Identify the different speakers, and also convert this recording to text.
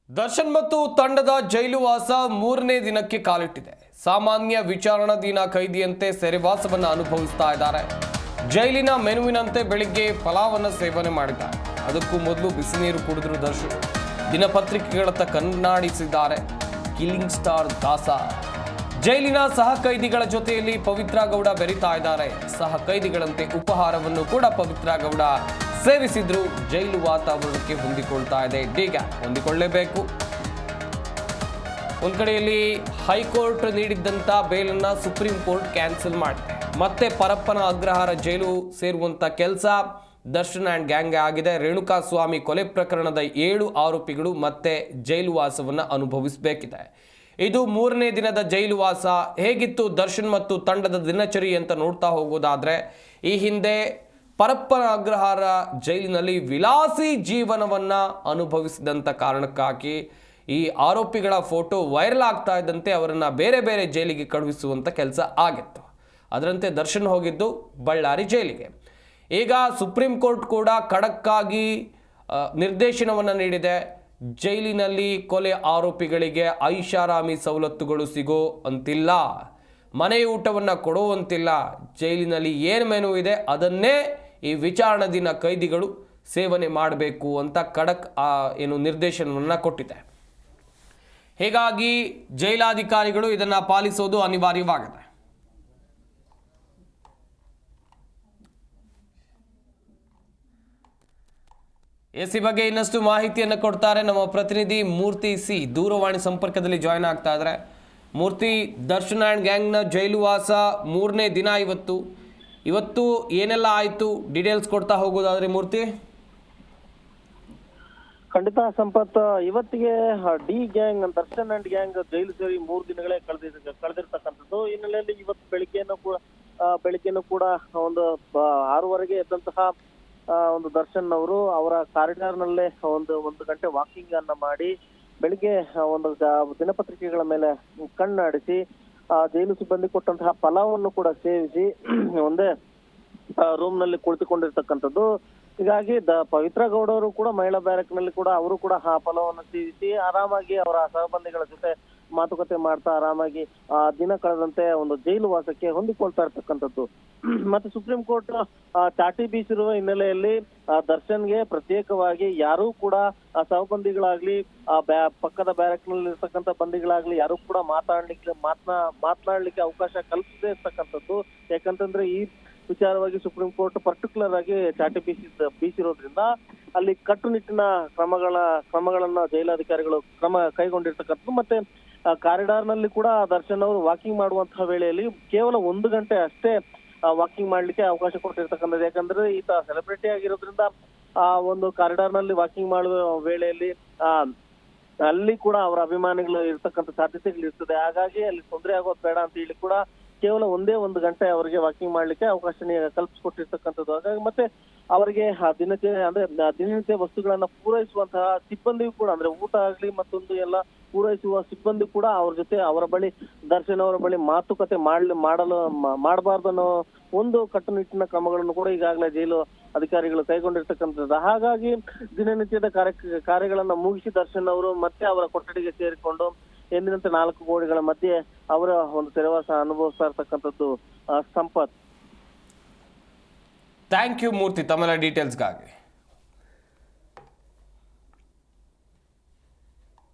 Speaker 1: ದರ್ಶನ್ ಮತ್ತು ತಂಡದ ಜೈಲುವಾಸ ಮೂರನೇ ದಿನಕ್ಕೆ ಕಾಲಿಟ್ಟಿದೆ. ಸಾಮಾನ್ಯ ವಿಚಾರಣಾಧೀನ ಕೈದಿಯಂತೆ ಸೆರೆವಾಸವನ್ನು ಅನುಭವಿಸ್ತಾ ಇದ್ದಾರೆ. ಜೈಲಿನ ಮೆನುವಿನಂತೆ ಬೆಳಿಗ್ಗೆ ಫಲಾವನ್ನು ಸೇವನೆ ಮಾಡಿದ್ದಾರೆ. ಅದಕ್ಕೂ ಮೊದಲು ಬಿಸಿ ನೀರು ಕುಡಿದ್ರು ದರ್ಶನ್. ದಿನಪತ್ರಿಕೆಗಳತ್ತ ಕಣ್ಣಾಡಿಸಿದ್ದಾರೆ ಕಿಲ್ಲಿಂಗ್ ಸ್ಟಾರ್ ದಾಸ. ಜೈಲಿನ ಸಹ ಕೈದಿಗಳ ಜೊತೆಯಲ್ಲಿ ಪವಿತ್ರ ಗೌಡ ಬೆರೀತಾ ಇದ್ದಾರೆ. ಸಹ ಕೈದಿಗಳಂತೆ ಉಪಹಾರವನ್ನು ಕೂಡ ಪವಿತ್ರ ಗೌಡ ಸೇವಿಸಿದ್ರು. ಜೈಲು ವಾತಾವರಣಕ್ಕೆ ಹೊಂದಿಕೊಳ್ತಾ ಇದೆ ಇದೀಗ. ಹೊಂದಿಕೊಳ್ಳಲೇಬೇಕು. ಒಂದ್ ಕಡೆಯಲ್ಲಿ ಹೈಕೋರ್ಟ್ ನೀಡಿದ್ದಂತ ಬೇಲನ್ನ ಸುಪ್ರೀಂ ಕೋರ್ಟ್ ಕ್ಯಾನ್ಸಲ್ ಮಾಡಿದೆ. ಮತ್ತೆ ಪರಪ್ಪನ ಅಗ್ರಹಾರ ಜೈಲು ಸೇರುವಂತ ಕೆಲಸ ದರ್ಶನ್ ಅಂಡ್ ಗ್ಯಾಂಗ್ ಆಗಿದೆ. ರೇಣುಕಾ ಸ್ವಾಮಿ ಕೊಲೆ ಪ್ರಕರಣದ 7 ಆರೋಪಿಗಳು ಮತ್ತೆ ಜೈಲು ವಾಸವನ್ನು ಅನುಭವಿಸಬೇಕಿದೆ. ಇದು ಮೂರನೇ ದಿನದ ಜೈಲು ವಾಸ. ಹೇಗಿತ್ತು ದರ್ಶನ್ ಮತ್ತು ತಂಡದ ದಿನಚರಿ ಅಂತ ನೋಡ್ತಾ ಹೋಗೋದಾದ್ರೆ, ಈ ಹಿಂದೆ ಪರಪ್ಪನ ಅಗ್ರಹಾರ ಜೈಲಿನಲ್ಲಿ ವಿಲಾಸಿ ಜೀವನವನ್ನ ಅನುಭವಿಸಿದಂಥ ಕಾರಣಕ್ಕಾಗಿ ಈ ಆರೋಪಿಗಳ ಫೋಟೋ ವೈರಲ್ ಆಗ್ತಾ ಇದ್ದಂತೆ ಅವರನ್ನು ಬೇರೆ ಬೇರೆ ಜೈಲಿಗೆ ಕಳುಹಿಸುವಂಥ ಕೆಲಸ ಆಗಿತ್ತು. ಅದರಂತೆ ದರ್ಶನ್ ಹೋಗಿದ್ದು ಬಳ್ಳಾರಿ ಜೈಲಿಗೆ. ಈಗ ಸುಪ್ರೀಂ ಕೋರ್ಟ್ ಕೂಡ ಖಡಕ್ಕಾಗಿ ನಿರ್ದೇಶನವನ್ನು ನೀಡಿದೆ. ಜೈಲಿನಲ್ಲಿ ಕೊಲೆ ಆರೋಪಿಗಳಿಗೆ ಐಷಾರಾಮಿ ಸವಲತ್ತುಗಳು ಸಿಗೋ ಅಂತಿಲ್ಲ, ಮನೆ ಊಟವನ್ನು ಕೊಡುವಂತಿಲ್ಲ. ಜೈಲಿನಲ್ಲಿ ಏನು ಮೆನು ಇದೆ ಅದನ್ನೇ ಈ ವಿಚಾರಣಾಧೀನ ಕೈದಿಗಳು ಸೇವನೆ ಮಾಡಬೇಕು ಅಂತ ಖಡಕ್ ನಿರ್ದೇಶನವನ್ನು ಕೊಟ್ಟಿದೆ. ಹೀಗಾಗಿ ಜೈಲಾಧಿಕಾರಿಗಳು ಇದನ್ನು ಪಾಲಿಸೋದು ಅನಿವಾರ್ಯವಾಗಿದೆ. ಎಸಿ ಬಗ್ಗೆ ಇನ್ನಷ್ಟು ಮಾಹಿತಿಯನ್ನು ಕೊಡ್ತಾರೆ ನಮ್ಮ ಪ್ರತಿನಿಧಿ ಮೂರ್ತಿ ಸಿ. ದೂರವಾಣಿ ಸಂಪರ್ಕದಲ್ಲಿ ಜಾಯ್ನ್ ಆಗ್ತಾ ಇದ್ದಾರೆ. ಮೂರ್ತಿ, ದರ್ಶನ್ ಆ್ಯಂಡ್ ಗ್ಯಾಂಗ್ನ ಜೈಲು ವಾಸ ಮೂರನೇ ದಿನ ಇವತ್ತು ಏನೆಲ್ಲ ಆಯಿತು, ಡೀಟೇಲ್ಸ್ ಕೊಡ್ತಾ ಹೋಗೋದಾದ್ರೆ ಮೂರ್ತಿ.
Speaker 2: ಖಂಡಿತ ಸಂಪತ್, ಇವತ್ತಿಗೆ D gang, Darshan and gang jail ಸೇರಿ 3 ದಿನಗಳೇ ಕಳೆದಿರ್ತಕ್ಕಂಥದ್ದು. ಹಿನ್ನೆಲೆಯಲ್ಲಿ ಇವತ್ತು ಬೆಳಿಗ್ಗೆನೂ ಕೂಡ ಒಂದು 6:30ಗೆ ಎದ್ದಂತಹ ಒಂದು ದರ್ಶನ್ ಅವರು ಅವರ ಕಾರಿಡಾರ್ ನಲ್ಲೇ ಒಂದು ಗಂಟೆ ವಾಕಿಂಗ್ ಅನ್ನ ಮಾಡಿ ಬೆಳಿಗ್ಗೆ ಒಂದು ದಿನಪತ್ರಿಕೆಗಳ ಮೇಲೆ ಕಣ್ಣಾಡಿಸಿ ಜೈಲು ಸಿಬ್ಬಂದಿ ಕೊಟ್ಟಂತಹ ಫಲವನ್ನು ಕೂಡ ಸೇವಿಸಿ ಒಂದೇ ರೂಮ್ ನಲ್ಲಿ ಕುಳಿತುಕೊಂಡಿರ್ತಕ್ಕಂಥದ್ದು. ಹೀಗಾಗಿ ಪವಿತ್ರ ಗೌಡ ಅವರು ಕೂಡ ಮಹಿಳಾ ಬ್ಯಾರಕ್ ನಲ್ಲಿ ಕೂಡ ಅವರು ಕೂಡ ಆ ಫಲವನ್ನು ಸೇವಿಸಿ ಆರಾಮಾಗಿ ಅವರ ಸಹಬಂದಿಗಳ ಜೊತೆ ಮಾತುಕತೆ ಮಾಡ್ತಾ ಆರಾಮಾಗಿ ದಿನ ಕಳೆದಂತೆ ಒಂದು ಜೈಲು ವಾಸಕ್ಕೆ ಹೊಂದಿಕೊಳ್ತಾ ಇರ್ತಕ್ಕಂಥದ್ದು. ಮತ್ತೆ ಸುಪ್ರೀಂ ಕೋರ್ಟ್ ಚಾಟಿ ಬೀಸಿರುವ ಹಿನ್ನೆಲೆಯಲ್ಲಿ ದರ್ಶನ್ಗೆ ಪ್ರತ್ಯೇಕವಾಗಿ ಯಾರೂ ಕೂಡ ಸಹಬಂದಿಗಳಾಗ್ಲಿ ಪಕ್ಕದ ಬ್ಯಾರಕ್ ನಲ್ಲಿ ಇರ್ತಕ್ಕಂಥ ಬಂದಿಗಳಾಗ್ಲಿ ಯಾರು ಕೂಡ ಮಾತನಾಡ್ಲಿಕ್ಕೆ ಅವಕಾಶ ಕಲ್ಪಿಸದೇ ಇರ್ತಕ್ಕಂಥದ್ದು. ಯಾಕಂತಂದ್ರೆ ಈ ವಿಚಾರವಾಗಿ ಸುಪ್ರೀಂ ಕೋರ್ಟ್ ಪರ್ಟಿಕ್ಯುಲರ್ ಆಗಿ ಚಾಟಿ ಬೀಸಿರೋದ್ರಿಂದ ಅಲ್ಲಿ ಕಟ್ಟುನಿಟ್ಟಿನ ಕ್ರಮಗಳನ್ನ ಜೈಲಾಧಿಕಾರಿಗಳು ಕೈಗೊಂಡಿರ್ತಕ್ಕಂಥದ್ದು. ಮತ್ತೆ ಕಾರಿಡಾರ್ ನಲ್ಲಿ ಕೂಡ ದರ್ಶನ್ ಅವರು ವಾಕಿಂಗ್ ಮಾಡುವಂತಹ ವೇಳೆಯಲ್ಲಿ ಕೇವಲ 1 ಗಂಟೆ ಅಷ್ಟೇ ವಾಕಿಂಗ್ ಮಾಡ್ಲಿಕ್ಕೆ ಅವಕಾಶ ಕೊಟ್ಟಿರ್ತಕ್ಕಂಥದ್ದು. ಯಾಕಂದ್ರೆ ಈತ ಸೆಲೆಬ್ರಿಟಿ ಆಗಿರೋದ್ರಿಂದ ಆ ಒಂದು ಕಾರಿಡಾರ್ ನಲ್ಲಿ ವಾಕಿಂಗ್ ಮಾಡುವ ವೇಳೆಯಲ್ಲಿ ಅಲ್ಲಿ ಕೂಡ ಅವರ ಅಭಿಮಾನಿಗಳು ಇರ್ತಕ್ಕಂಥ ಸಾಧ್ಯತೆಗಳು ಇರ್ತದೆ. ಹಾಗಾಗಿ ಅಲ್ಲಿ ತೊಂದರೆ ಆಗೋದು ಬೇಡ ಅಂತ ಹೇಳಿ ಕೂಡ ಕೇವಲ 1 ಗಂಟೆ ಅವರಿಗೆ ವಾಕಿಂಗ್ ಮಾಡ್ಲಿಕ್ಕೆ ಅವಕಾಶ ಕಲ್ಪಿಸಿಕೊಟ್ಟಿರ್ತಕ್ಕಂಥದ್ದು. ಹಾಗಾಗಿ ಮತ್ತೆ ಅವರಿಗೆ ದಿನನಿತ್ಯ ವಸ್ತುಗಳನ್ನ ಪೂರೈಸುವಂತಹ ಸಿಬ್ಬಂದಿಗೂ ಕೂಡ, ಅಂದ್ರೆ ಊಟ ಆಗ್ಲಿ ಮತ್ತೊಂದು ಎಲ್ಲ ಪೂರೈಸುವ ಸಿಬ್ಬಂದಿ ಕೂಡ ಅವರ ಬಳಿ ದರ್ಶನ್ ಅವರ ಬಳಿ ಮಾತುಕತೆ ಮಾಡಬಾರ್ದು ಅನ್ನೋ ಒಂದು ಕಟ್ಟುನಿಟ್ಟಿನ ಕ್ರಮಗಳನ್ನು ಕೂಡ ಈಗಾಗಲೇ ಜೈಲು ಅಧಿಕಾರಿಗಳು ಕೈಗೊಂಡಿರ್ತಕ್ಕಂಥದ್ದು. ಹಾಗಾಗಿ ದಿನನಿತ್ಯದ ಕಾರ್ಯಗಳನ್ನ ಮುಗಿಸಿ ದರ್ಶನ್ ಅವರು ಮತ್ತೆ ಅವರ ಕೊಠಡಿಗೆ ಸೇರಿಕೊಂಡು ಎಂದಿನಂತೆ 4 ಗೋಡೆಗಳ ಮಧ್ಯೆ ಅವರ ಒಂದು ಸೆರೆವಾಸ ಅನುಭವಿಸ್ತಾ ಇರ್ತಕ್ಕಂಥದ್ದು. ಸಂಪತ್,
Speaker 1: ಥ್ಯಾಂಕ್ ಯು ಮೂರ್ತಿ ತಮ್ಮೆಲ್ಲ ಡೀಟೇಲ್ಸ್ಗಾಗಿ.